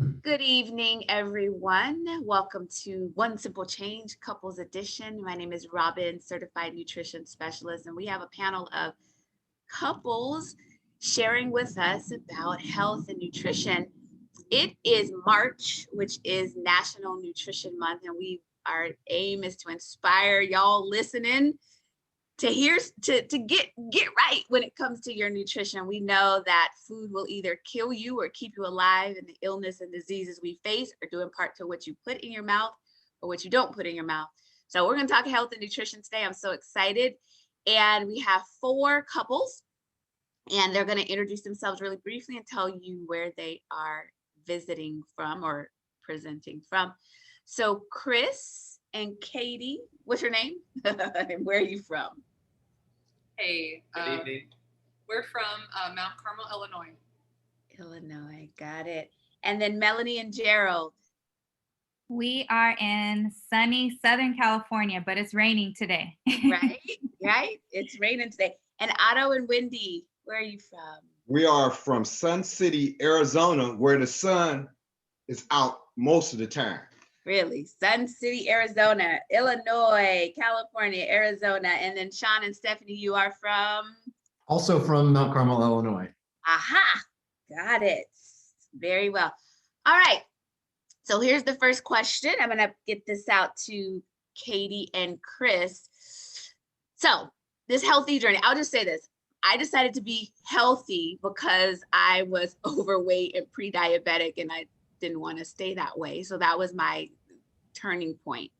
Good evening, everyone. Welcome to One Simple Change Couples Edition. My name is Robin, Certified Nutrition Specialist, and we have a panel of couples sharing with us about health and nutrition. It is March, which is National Nutrition Month, and our aim is to inspire y'all listening to get right when it comes to your nutrition. We know that food will either kill you or keep you alive, and the illness and diseases we face are due in part to what you put in your mouth or what you don't put in your mouth. So we're going to talk health and nutrition today. I'm so excited. And we have 4 couples, and they're going to introduce themselves really briefly and tell you where they are visiting from or presenting from. So Chris and Katie, what's your name? And where are you from? Hey, Good evening. we're from Mount Carmel, Illinois. Illinois, got it. And then Melanie and Gerald. We are in sunny Southern California, but it's raining today. Right? It's raining today. And Otto and Wendy, where are you from? We are from Sun City, Arizona, where the sun is out most of the time. Really? Sun City, Arizona, Illinois, California, Arizona. And then Shawn and Stephanie, you are from? Also from Mount Carmel, Illinois. Aha, got it. Very well. All right. So here's the first question. I'm going to get this out to Katie and Chris. So this healthy journey, I'll just say this. I decided to be healthy because I was overweight and pre-diabetic, and I didn't want to stay that way. So that was my turning point.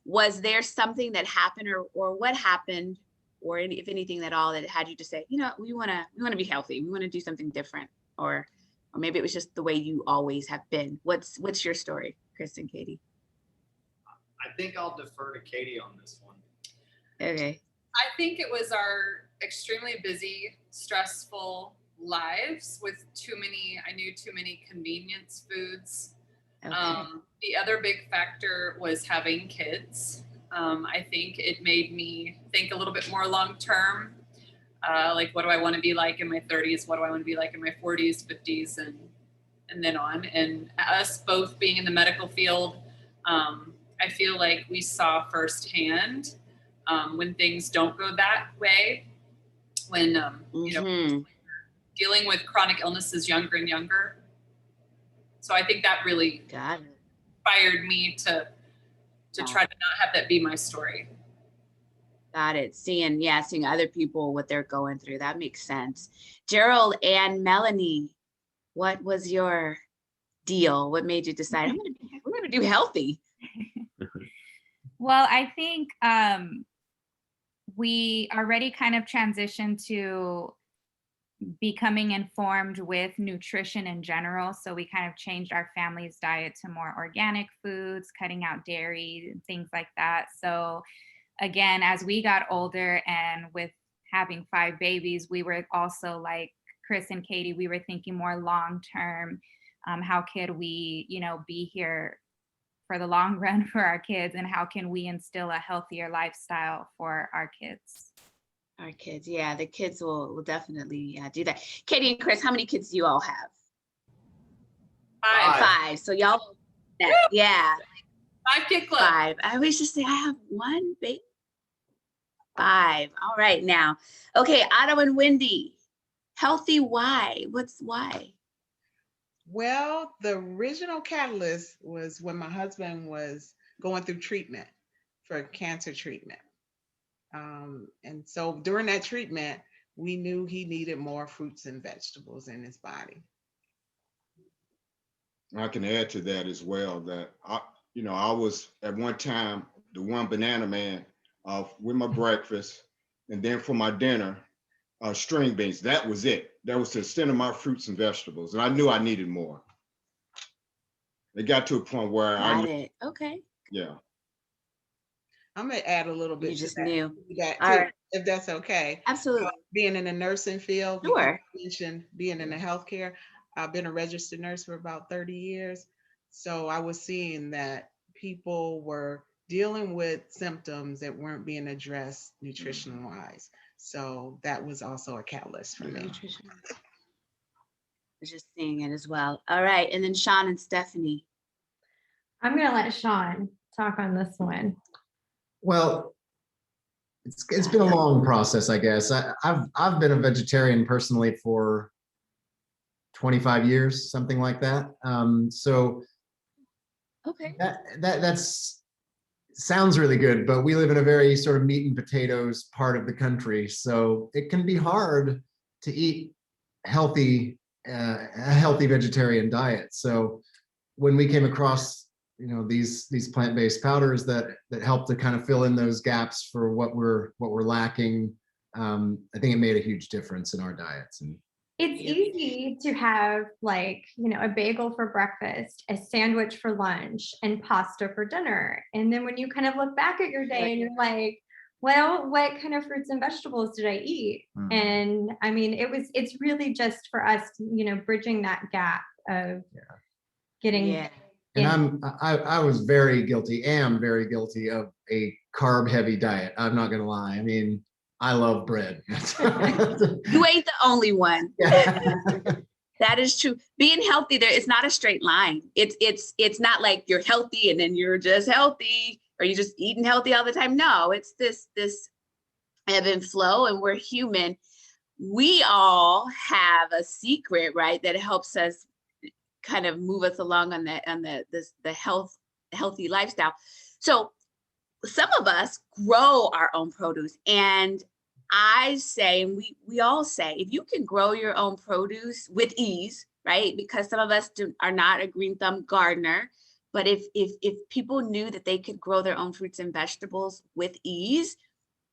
Was there something that happened or what happened, or if anything at all, that had you to say, you know, we want to be healthy. We want to do something different, or maybe it was just the way you always have been. What's your story, Chris and Katie? I think I'll defer to Katie on this one. Okay. I think it was our extremely busy, stressful lives with I knew too many convenience foods. Okay. The other big factor was having kids. I think it made me think a little bit more long-term. Like, what do I want to be like in my 30s? What do I want to be like in my 40s, 50s, and then on? And us both being in the medical field, I feel like we saw firsthand when things don't go that way, when, dealing with chronic illnesses younger and younger. So I think that really inspired me to try to not have that be my story. Got it. Seeing other people, what they're going through. That makes sense. Gerald and Melanie, what was your deal? What made you decide we're going to do healthy? Well, I think we already kind of transitioned to becoming informed with nutrition in general. So we kind of changed our family's diet to more organic foods, cutting out dairy and things like that. So again, as we got older and with having 5 babies, we were also like Chris and Katie, we were thinking more long-term. How could we, be here for the long run for our kids, and how can we instill a healthier lifestyle for our kids? Our kids, yeah, the kids will definitely do that. Katie and Chris, how many kids do you all have? 5. So y'all, yeah. 5 kid club. 5. I always just say I have 1 baby. 5. All right now. Okay, Otto and Wendy, healthy why? What's why? Well, the original catalyst was when my husband was going through treatment for cancer treatment. And so during that treatment, we knew he needed more fruits and vegetables in his body. I can add to that as well that I was at one time the one banana man with my breakfast, and then for my dinner, string beans. That was it. That was the extent of my fruits and vegetables, and I knew I needed more. It got to a point where Okay. Yeah. I'm gonna add a little bit. You just knew that all too, right. if that's okay. Absolutely. Being in the nursing field, Sure. you mentioned being in the healthcare. I've been a registered nurse for about 30 years. So I was seeing that people were dealing with symptoms that weren't being addressed nutrition wise. So that was also a catalyst for me. was just seeing it as well. All right, and then Shawn and Stephanie. I'm gonna let Shawn talk on this one. Well, it's been a long process, I guess. I've been a vegetarian personally for 25 years, something like that. So Okay. that's sounds really good, but we live in a very sort of meat and potatoes part of the country, so it can be hard to eat healthy, a healthy vegetarian diet. So when we came across, you know, these plant-based powders that help to kind of fill in those gaps for what we're lacking, I think it made a huge difference in our diets. And It's easy to have, like, you know, a bagel for breakfast, a sandwich for lunch, and pasta for dinner. And then when you kind of look back at your day and you're like, well, what kind of fruits and vegetables did I eat? And I mean, it's really just for us, you know, bridging that gap of getting. And I was very guilty, am very guilty of a carb heavy diet. I'm not gonna lie. I mean, I love bread. You ain't the only one. That is true. Being healthy, it's not a straight line. It's not like you're healthy and then you're just healthy or you're just eating healthy all the time. No, it's this ebb and flow, and we're human. We all have a secret, right, that helps us kind of move us along on the healthy lifestyle. So some of us grow our own produce, and I say, and we all say, if you can grow your own produce with ease, right? Because some of us are not a green thumb gardener, but if people knew that they could grow their own fruits and vegetables with ease,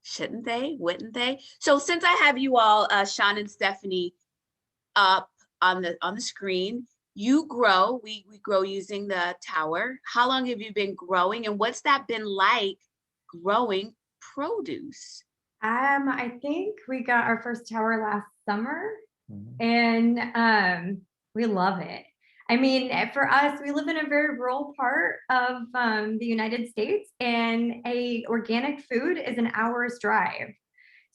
shouldn't they? Wouldn't they? So since I have you all, Shawn and Stephanie, up on the screen, you grow. We grow using the tower. How long have you been growing, and what's that been like growing produce? I think we got our first tower last summer, and we love it. I mean, for us, we live in a very rural part of the United States, and organic food is an hour's drive.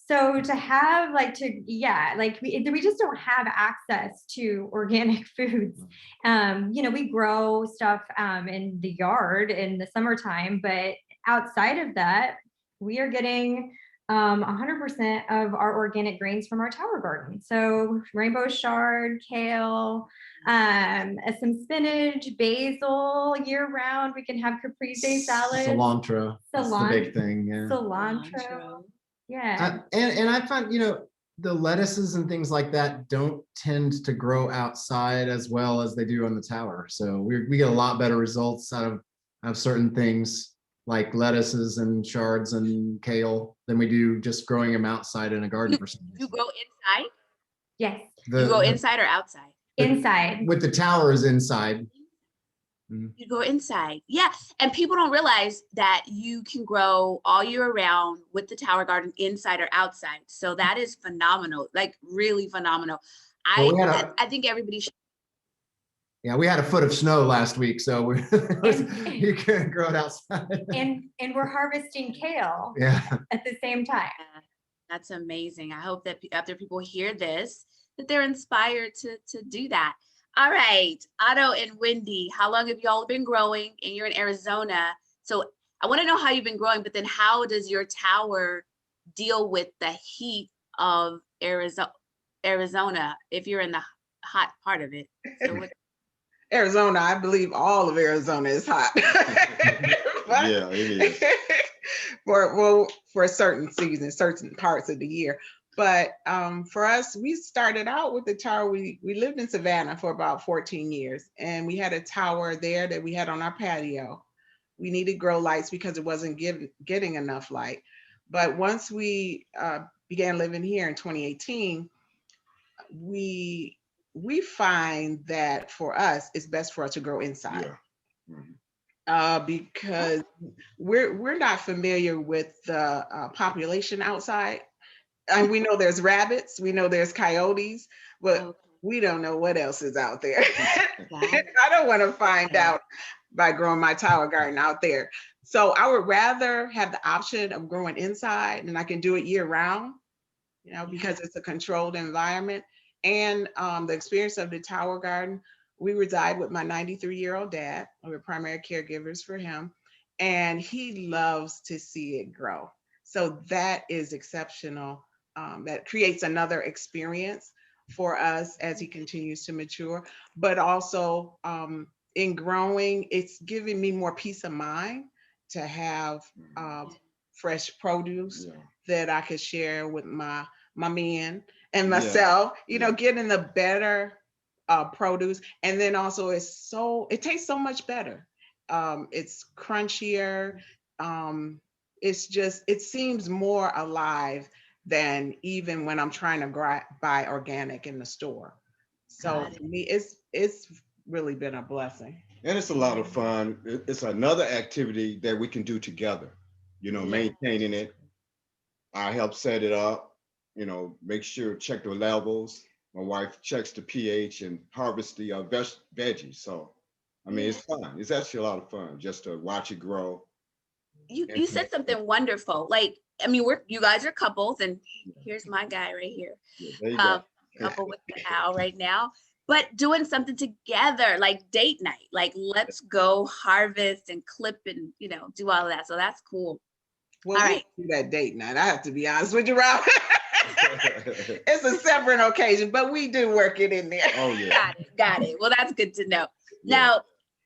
So to have we just don't have access to organic foods. You know, we grow stuff in the yard in the summertime, but outside of that, we are getting 100% of our organic grains from our tower garden. So rainbow chard, kale, some spinach, basil year round. We can have caprese salad. Cilantro. That's the big thing. Yeah. Cilantro. Yeah. And I find, you know, the lettuces and things like that don't tend to grow outside as well as they do on the tower. So we get a lot better results out of certain things like lettuces and chards and kale than we do just growing them outside in a garden for some reason. You grow inside? Yes. You go inside or outside? Inside. With the towers inside. You go inside. Yeah. And people don't realize that you can grow all year round with the tower garden inside or outside. So that is phenomenal, like really phenomenal. I think everybody should. Yeah, we had a foot of snow last week, so you can grow it outside. And we're harvesting kale at the same time. That's amazing. I hope that after people hear this, that they're inspired to do that. All right, Otto and Wendy, how long have y'all been growing? And you're in Arizona. So I want to know how you've been growing, but then how does your tower deal with the heat of Arizona if you're in the hot part of it? So Arizona, I believe all of Arizona is hot. Yeah, it is. For certain seasons, certain parts of the year. But for us, we started out with the tower. We lived in Savannah for about 14 years, and we had a tower there that we had on our patio. We needed grow lights because it wasn't getting enough light. But once we began living here in 2018, we find that for us, it's best for us to grow inside. Yeah. Because we're not familiar with the population outside. And we know there's rabbits, we know there's coyotes, but we don't know what else is out there. I don't want to find out by growing my tower garden out there. So I would rather have the option of growing inside, and I can do it year round, you know, because it's a controlled environment. and the experience of the Tower Garden. We reside with my 93-year-old dad. We're primary caregivers for him, and he loves to see it grow. So that is exceptional. That creates another experience for us as he continues to mature. But also in growing, it's giving me more peace of mind to have fresh produce Yeah. that I could share with my men and myself. You know, getting the better produce, and then also it tastes so much better. It's crunchier. It seems more alive than even when I'm trying to buy organic in the store. So Got it. for me, it's really been a blessing. And it's a lot of fun. It's another activity that we can do together, you know, Yeah. maintaining it. I help set it up, you know, make sure, check the levels. My wife checks the pH and harvest the veggies. So, I mean, it's fun. It's actually a lot of fun just to watch it grow. You said something wonderful. Like, I mean, you guys are couples, and here's my guy right here. Yeah, there you go. Couple with the owl right now, but doing something together, like date night, like let's go harvest and clip and, you know, do all of that. So that's cool. Well, All we right. do that date night. I have to be honest with you, Rob. It's a separate occasion, but we do work it in there. Oh yeah. Got it. Well, that's good to know. Yeah. Now,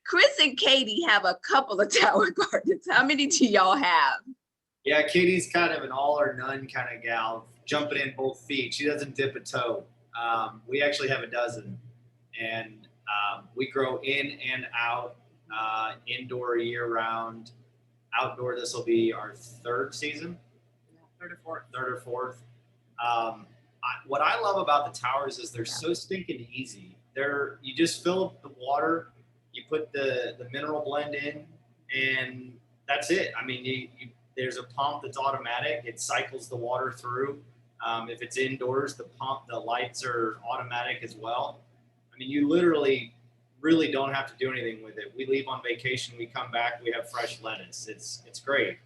Chris and Katie have a couple of Tower Gardens. How many do y'all have? Yeah, Katie's kind of an all or none kind of gal, jumping in both feet. She doesn't dip a toe. We actually have a dozen, and we grow in and out, indoor year round. Outdoor, this will be our third season. Third or fourth. What I love about the towers is they're so stinking easy. You just fill up the water, you put the mineral blend in, and that's it. I mean, there's a pump that's automatic. It cycles the water through. If it's indoors, the lights are automatic as well. I mean, you literally really don't have to do anything with it. We leave on vacation, we come back, we have fresh lettuce. It's great.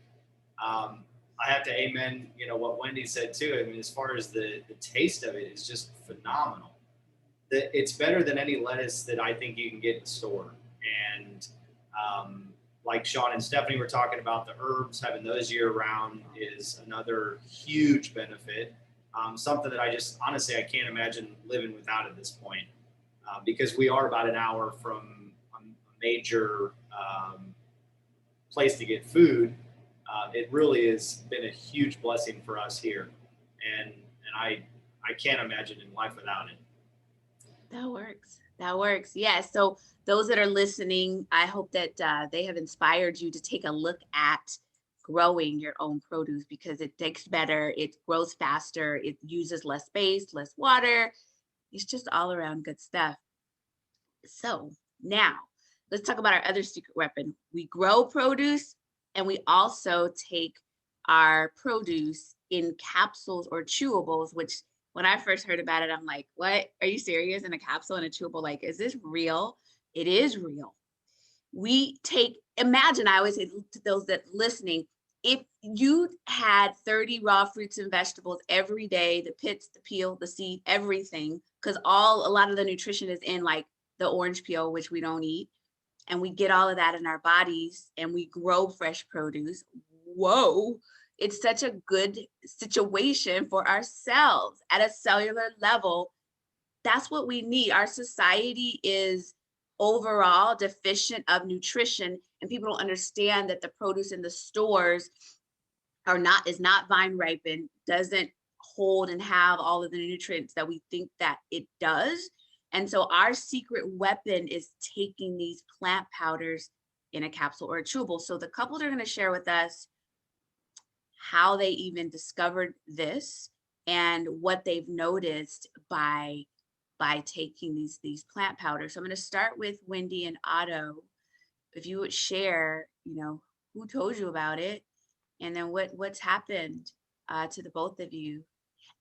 I have to amen, you know, what Wendy said too. I mean, as far as the taste of it is just phenomenal. It's better than any lettuce that I think you can get in the store. And like Shawn and Stephanie were talking about, the herbs, having those year round is another huge benefit. Something that honestly, I can't imagine living without at this point, because we are about an hour from a major place to get food. It really has been a huge blessing for us here, and I can't imagine in life without it. That works. That works. Yeah. So those that are listening, I hope that they have inspired you to take a look at growing your own produce, because it takes better, it grows faster, it uses less space, less water. It's just all around good stuff. So now let's talk about our other secret weapon. We grow produce, and we also take our produce in capsules or chewables, which when I first heard about it, I'm like, what? Are you serious? In a capsule and a chewable? Like, is this real? It is real. Imagine, I always say to those that listening, if you had 30 raw fruits and vegetables every day, the pits, the peel, the seed, everything, because a lot of the nutrition is in like the orange peel, which we don't eat. And we get all of that in our bodies, and we grow fresh produce. Whoa, it's such a good situation for ourselves at a cellular level. That's what we need. Our society is overall deficient of nutrition, and people don't understand that the produce in the stores is not vine ripened, doesn't hold and have all of the nutrients that we think that it does. And so our secret weapon is taking these plant powders in a capsule or a chewable. So the couples are going to share with us how they even discovered this and what they've noticed by taking these plant powders. So I'm going to start with Wendy and Otto. If you would share, you know, who told you about it, and then what's happened to the both of you.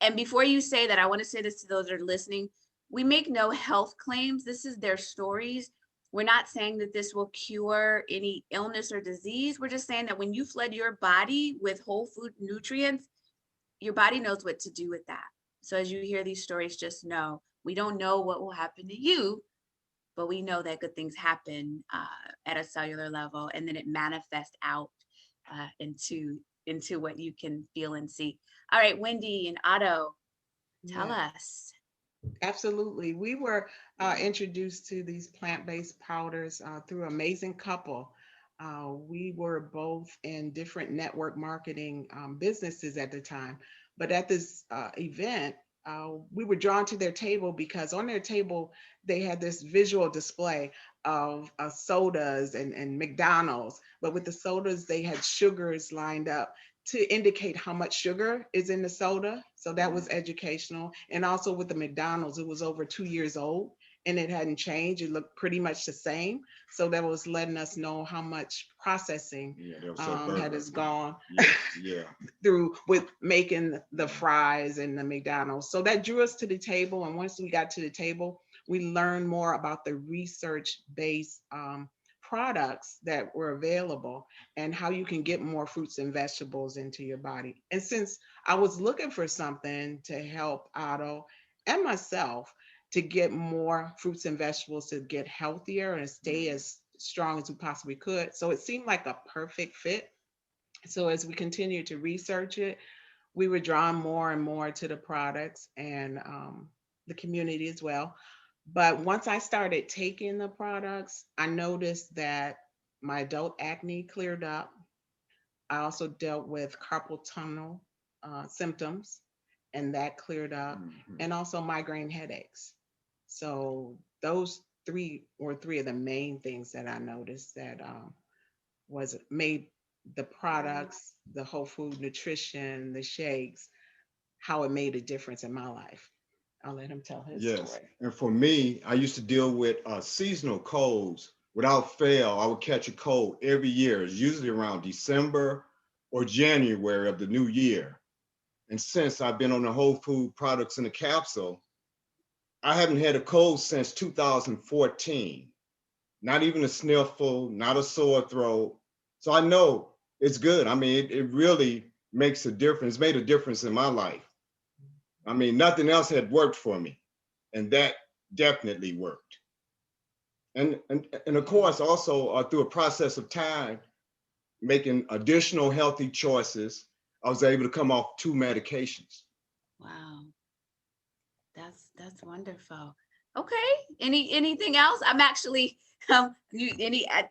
And before you say that, I want to say this to those that are listening. We make no health claims. This is their stories. We're not saying that this will cure any illness or disease. We're just saying that when you flood your body with whole food nutrients, your body knows what to do with that. So as you hear these stories, just know We don't know what will happen to you, but we know that good things happen at a cellular level, and then it manifests out into what you can feel and see. All right, Wendy and Otto, tell Yeah. us. Absolutely. We were introduced to these plant-based powders through an amazing couple. We were both in different network marketing businesses at the time. But at this event, we were drawn to their table because on their table, they had this visual display of sodas and McDonald's. But with the sodas, they had sugars lined up to indicate how much sugar is in the soda. So that was educational. And also with the McDonald's, it was over 2 years old and it hadn't changed. It looked pretty much the same. So that was letting us know how much processing has gone through with making the fries and the McDonald's. So that drew us to the table. And once we got to the table, we learned more about the research-based products that were available and how you can get more fruits and vegetables into your body. And since I was looking for something to help Otto and myself to get more fruits and vegetables to get healthier and stay as strong as we possibly could, so it seemed like a perfect fit. So as we continued to research it, we were drawn more and more to the products and the community as well. But once I started taking the products, I noticed that my adult acne cleared up. I also dealt with carpal tunnel symptoms, and that cleared up, and also migraine headaches. So those three were three of the main things that I noticed that was made the products, the whole food nutrition, the shakes, how it made a difference in my life. I'll let him tell his story. And for me, I used to deal with seasonal colds. Without fail, I would catch a cold every year. It's usually around December or January of the new year. And since I've been on the whole food products in the capsule, I haven't had a cold since 2014. Not even a sniffle, not a sore throat. So I know it's good. I mean, it really makes a difference. It's made a difference in my life. I mean, nothing else had worked for me, and that definitely worked. And of course, also through a process of time, making additional healthy choices, I was able to come off 2 medications. Wow, that's wonderful. Okay, anything else? I'm actually okay. I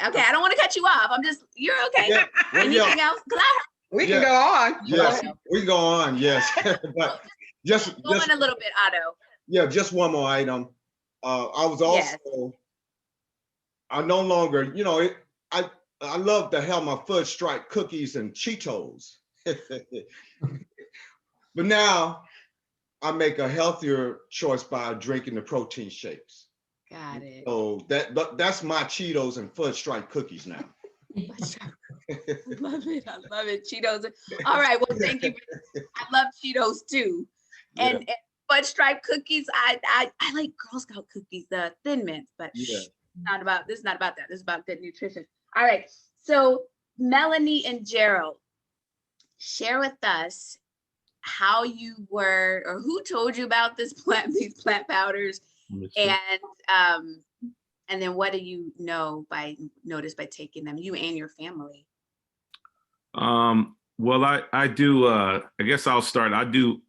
don't want to cut you off. You're okay. Yeah, well, anything else? We can go on. Yes, we go on. Yes, but just a little bit, Otto. Yeah, just one more item. I was also, yes. I no longer, I love to have my fudge stripe cookies and Cheetos, but now I make a healthier choice by drinking the protein shakes. Got it. So that's my Cheetos and fudge stripe cookies now. Love it. I love it. Cheetos. All right. Well, thank you. I love Cheetos too. And fudge stripe cookies. I like Girl Scout cookies, the Thin Mints, but this is not about that. This is about good nutrition. All right. So Melanie and Gerald, share with us how you were, or who told you about these plant powders, and then what do you notice by taking them, you and your family? Well, I do, I guess I'll start. I do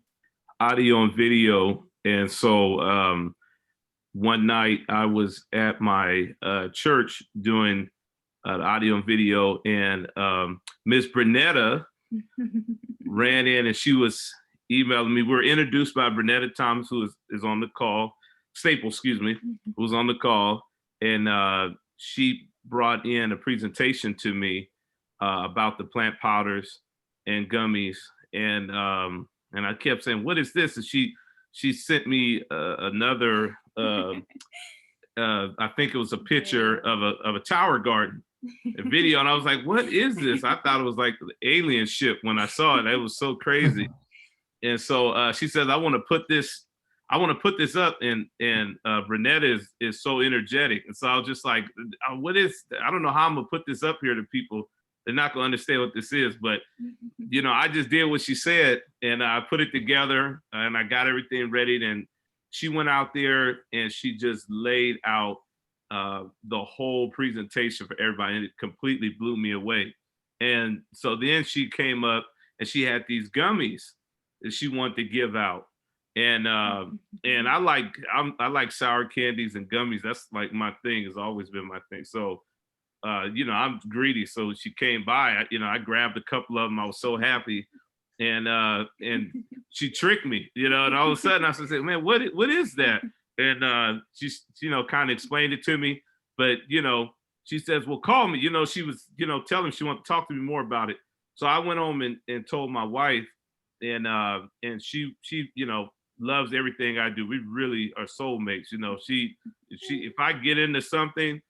audio and video. And so one night I was at my church doing audio and video, and Miss Brunetta ran in and she was emailing me. We were introduced by Brunetta Thomas, who is on the call, Staples, excuse me, who was on the call. And she brought in a presentation to me about the plant powders and gummies. And I kept saying, what is this? And she sent me another, I think it was a picture of a tower garden, a video. And I was like, what is this? I thought it was like the alien ship when I saw it. It was so crazy. And so she says, I want to put this up, and Brunetta is so energetic. And so I was just like, I don't know how I'm gonna put this up here to people. They're not gonna understand what this is, but I just did what she said, and I put it together, and I got everything ready, and she went out there and she just laid out the whole presentation for everybody, and it completely blew me away. And so then she came up and she had these gummies that she wanted to give out. And I like sour candies and gummies. That's like my thing. Has always been my thing. So I'm greedy. So she came by. I grabbed a couple of them. I was so happy, and she tricked me. And all of a sudden I said, "Man, what is that?" And she kind of explained it to me. But she says, "Well, call me." She was telling me she wanted to talk to me more about it. So I went home and told my wife, and she loves everything I do. We really are soulmates. She if I get into something,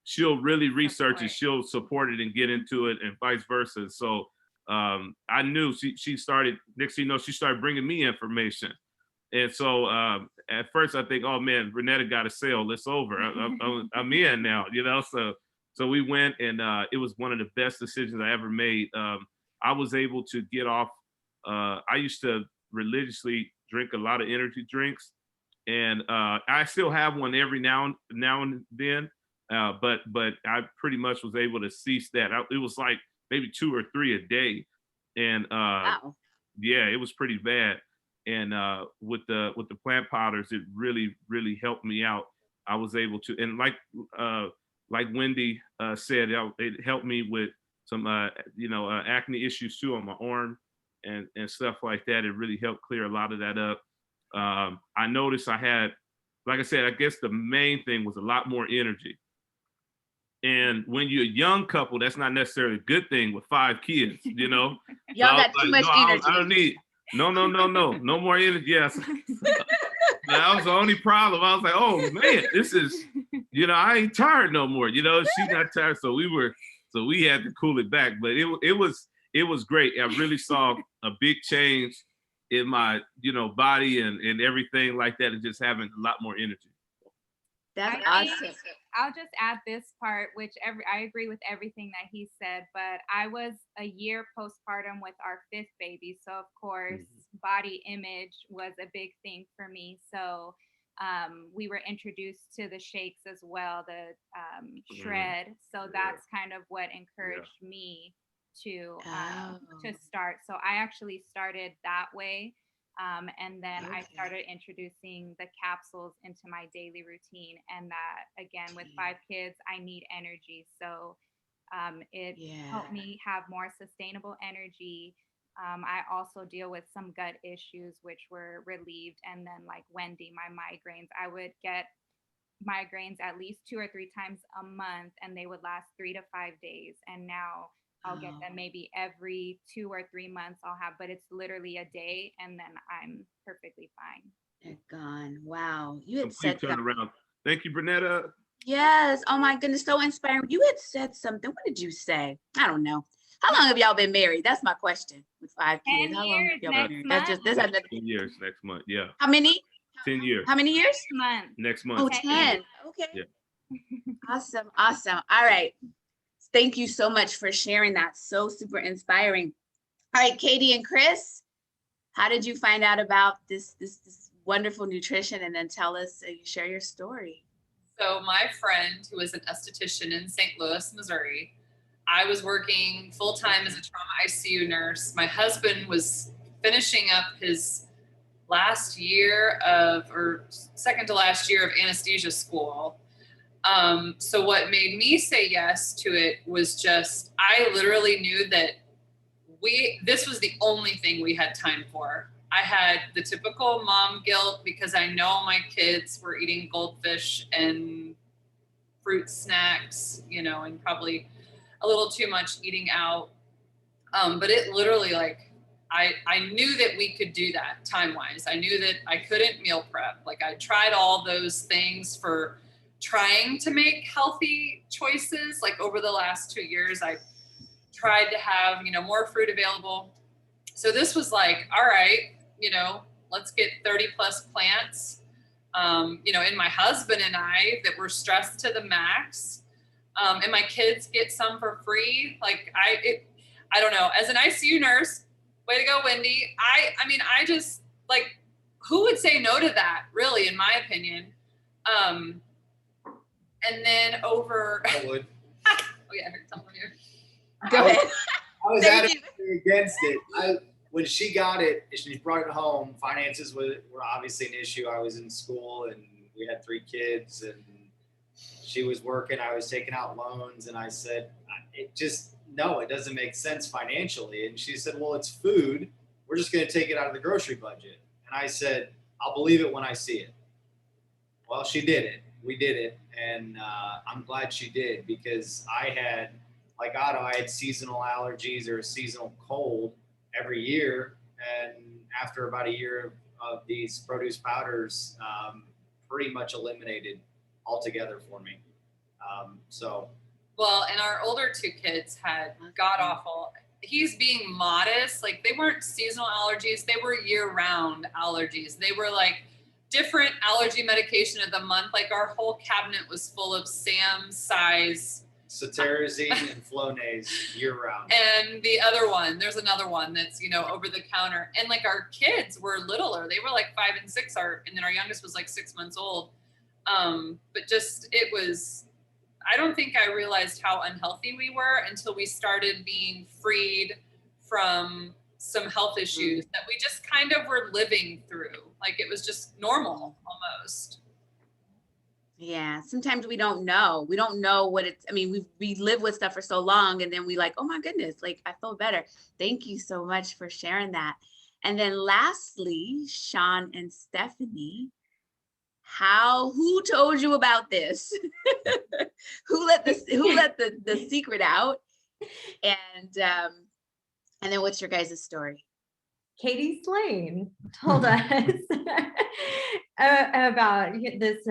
she'll really research it, she'll support it and get into it, and vice versa. So I knew she started, next thing you know, she started bringing me information. And so at first I think, oh man, Renetta got a sale, it's over. I'm in now, so we went, and it was one of the best decisions I ever made. I was able to get off. I used to religiously drink a lot of energy drinks, and I still have one every now and then, but I pretty much was able to cease that. It was like maybe 2 or 3 a day, and Wow. yeah, it was pretty bad. And with the plant powders, it really helped me out. I was able to, and like Wendy said, it helped me with some acne issues too on my arm and stuff like that. It really helped clear a lot of that up. I noticed I had, like I said, I guess the main thing was a lot more energy. And when you're a young couple, that's not necessarily a good thing with 5 kids, Y'all So got too much energy. I don't need, no more energy. Yes. That was the only problem. I was like, oh man, this is, I ain't tired no more. She's not tired. So we had to cool it back, but it was great. I really saw a big change in my, body and everything like that, and just having a lot more energy. That's I awesome. think I'll just add this part, which I agree with everything that he said, but I was a year postpartum with our 5th baby. So of course, body image was a big thing for me. So we were introduced to the shakes as well, the shred. So that's kind of what encouraged me to start. So I actually started that way. And then I started introducing the capsules into my daily routine. And that, again, with 5 kids, I need energy. So it helped me have more sustainable energy. I also deal with some gut issues, which were relieved. And then, like Wendy, my migraines, I would get migraines at least 2 or 3 times a month, and they would last 3 to 5 days. And now I'll get them maybe every 2 or 3 months I'll have, but it's literally a day, and then I'm perfectly fine. They're gone. Wow. You had said Complete turnaround. Thank you, Bernetta. Yes. Oh my goodness. So inspiring. You had said something. What did you say? I don't know. How long have y'all been married? That's my question. With 5 kids. 10 How long years have y'all next been married? month. That's just, this 10 years next month. Yeah. how many? 10 years. How many years? Month. Next month. Oh, 10 10. Okay. Yeah. Awesome. Awesome. All right. Thank you so much for sharing that. So super inspiring. All right, Katie and Chris, how did you find out about this wonderful nutrition? And then tell us, you share your story. So my friend, who was an esthetician in St. Louis, Missouri, I was working full-time as a trauma ICU nurse. My husband was finishing up his last year or second to last year of anesthesia school. So what made me say yes to it was just, I literally knew that this was the only thing we had time for. I had the typical mom guilt because I know my kids were eating goldfish and fruit snacks, and probably a little too much eating out. But it literally, I knew that we could do that time-wise. I knew that I couldn't meal prep. I tried all those things for trying to make healthy choices. Over the last 2 years, I tried to have, more fruit available. So this was all right, let's get 30 plus plants, and my husband and I that were stressed to the max. And my kids get some for free. I don't know, as an ICU nurse, way to go, Wendy. I mean, I just who would say no to that, really, in my opinion? And then over. I would. Oh yeah, I heard someone here. Go ahead. I was Thank adamantly against it. When she got it, she brought it home. Finances were obviously an issue. I was in school and we had 3 kids and she was working. I was taking out loans and I said, it doesn't make sense financially. And she said, well, it's food. We're just going to take it out of the grocery budget. And I said, I'll believe it when I see it. Well, she did it. We did it. And I'm glad she did, because I had, like Otto, I had seasonal allergies or a seasonal cold every year. And after about a year of these produce powders, pretty much eliminated altogether for me. Well, and our older 2 kids had god awful. He's being modest. Like, they weren't seasonal allergies. They were year-round allergies. They were like different allergy medication of the month. Like, our whole cabinet was full of Sam size Cetirizine and Flonase year-round. And there's another one that's, over the counter. And like, our kids were littler. They were like 5 and 6, and then our youngest was like 6 months old. But just, I don't think I realized how unhealthy we were until we started being freed from some health issues that we just kind of were living through. Like, it was just normal almost. Yeah, sometimes we don't know. We don't know what it's, we live with stuff for so long and then we like, oh my goodness, like I feel better. Thank you so much for sharing that. And then lastly, Shawn and Stephanie, who told you about this? who let the secret out? And then what's your guys' story? Katie Slane told us about this,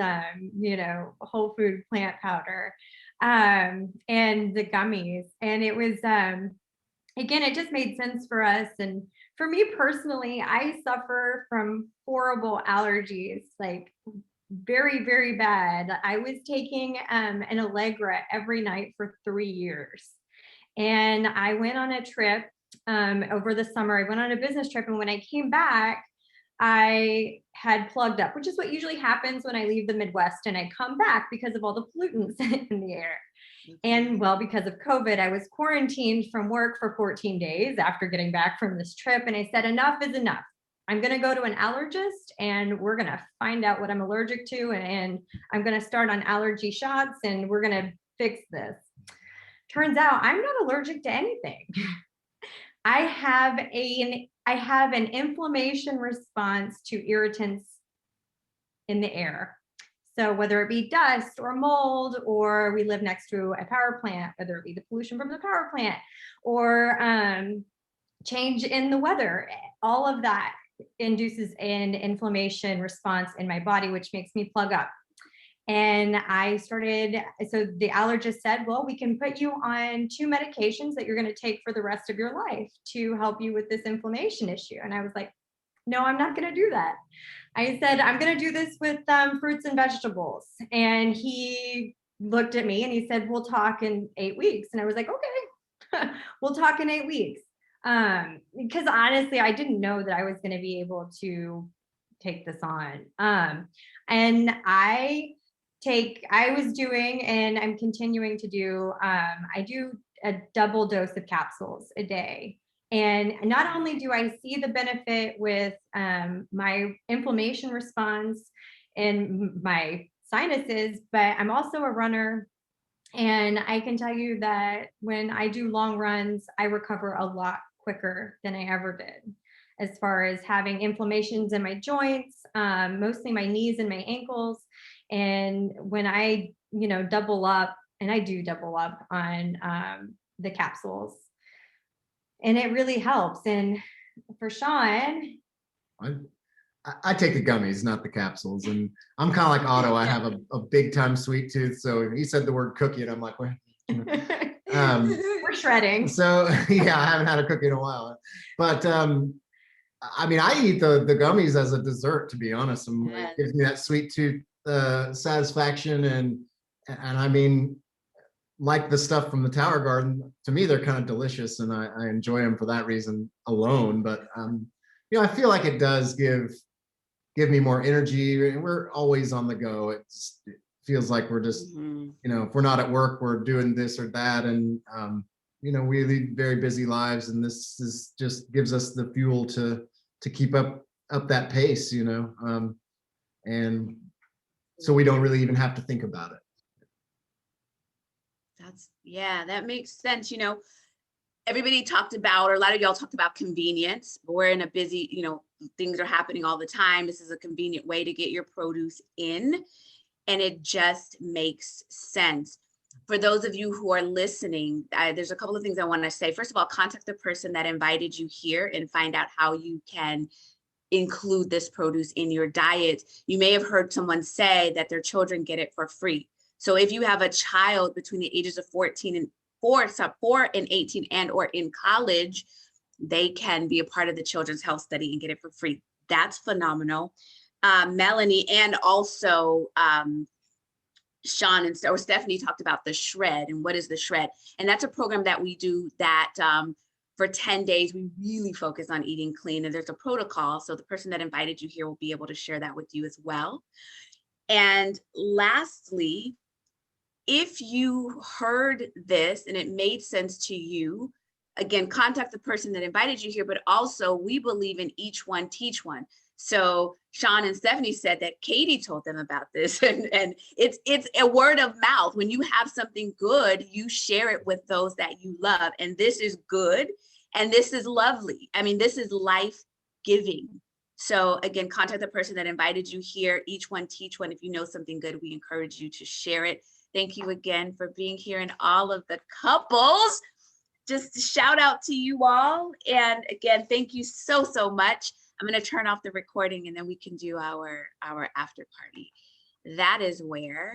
whole food plant powder and the gummies. And it was, again, it just made sense for us. And for me personally, I suffer from horrible allergies, like very, very bad. I was taking an Allegra every night for 3 years. And I went on a trip over the summer. I went on a business trip, and when I came back, I had plugged up, which is what usually happens when I leave the Midwest and I come back because of all the pollutants in the air. And well, because of COVID, I was quarantined from work for 14 days after getting back from this trip. And I said, enough is enough. I'm going to go to an allergist and we're going to find out what I'm allergic to. And I'm going to start on allergy shots and we're going to fix this. Turns out I'm not allergic to anything. I have an inflammation response to irritants in the air. So whether it be dust or mold, or we live next to a power plant, whether it be the pollution from the power plant or change in the weather, all of that induces an inflammation response in my body, which makes me plug up. And so the allergist said, well, we can put you on 2 medications that you're going to take for the rest of your life to help you with this inflammation issue. And I was like, no, I'm not going to do that. I said, I'm going to do this with fruits and vegetables. And he looked at me and he said, we'll talk in 8 weeks. And I was like, okay, we'll talk in 8 weeks. Because honestly, I didn't know that I was going to be able to take this on. And I was doing, and I'm continuing to do, I do a double dose of capsules a day. And not only do I see the benefit with my inflammation response and my sinuses, but I'm also a runner. And I can tell you that when I do long runs, I recover a lot quicker than I ever did, as far as having inflammations in my joints, mostly my knees and my ankles. And when I, double up, and I do double up on the capsules, and it really helps. And for Shawn, I take the gummies, not the capsules. And I'm kind of like Otto. I have a big time sweet tooth. So he said the word cookie and I'm like, what? We're shredding. So yeah, I haven't had a cookie in a while. But I eat the gummies as a dessert, to be honest. It gives me that sweet tooth satisfaction. And like the stuff from the Tower Garden, to me, they're kind of delicious and I enjoy them for that reason alone. But, I feel like it does give give me more energy. And we're always on the go. It feels like we're just, you know, if we're not at work, we're doing this or that. And, you know, we lead very busy lives, and this is just gives us the fuel to keep up that pace, you know. And so we don't really even have to think about it. Yeah, that makes sense. You know, everybody talked about, or a lot of y'all talked about convenience. We're in a busy, you know, things are happening all the time. This is a convenient way to get your produce in, and it just makes sense. For those of you who are listening, there's a couple of things I want to say. First of all, contact the person that invited you here and find out how you can include this produce in your diet. You may have heard someone say that their children get it for free. So if you have a child between the ages of 4 and 18 and or in college, they can be a part of the Children's Health Study and get it for free. That's phenomenal. Melanie and also Shawn or Stephanie talked about the shred, and what is the shred? And that's a program that we do that for 10 days, we really focus on eating clean, and there's a protocol. So the person that invited you here will be able to share that with you as well. And lastly, if you heard this and it made sense to you, again, contact the person that invited you here, but also we believe in each one, teach one. So Shawn and Stephanie said that Katie told them about this, and it's a word of mouth. When you have something good, you share it with those that you love. And this is good. And this is lovely. I mean, this is life-giving. So again, contact the person that invited you here. Each one, teach one. If you know something good, we encourage you to share it. Thank you again for being here, and all of the couples. Just a shout out to you all. And again, thank you so, so much. I'm going to turn off the recording, and then we can do our after party. That is where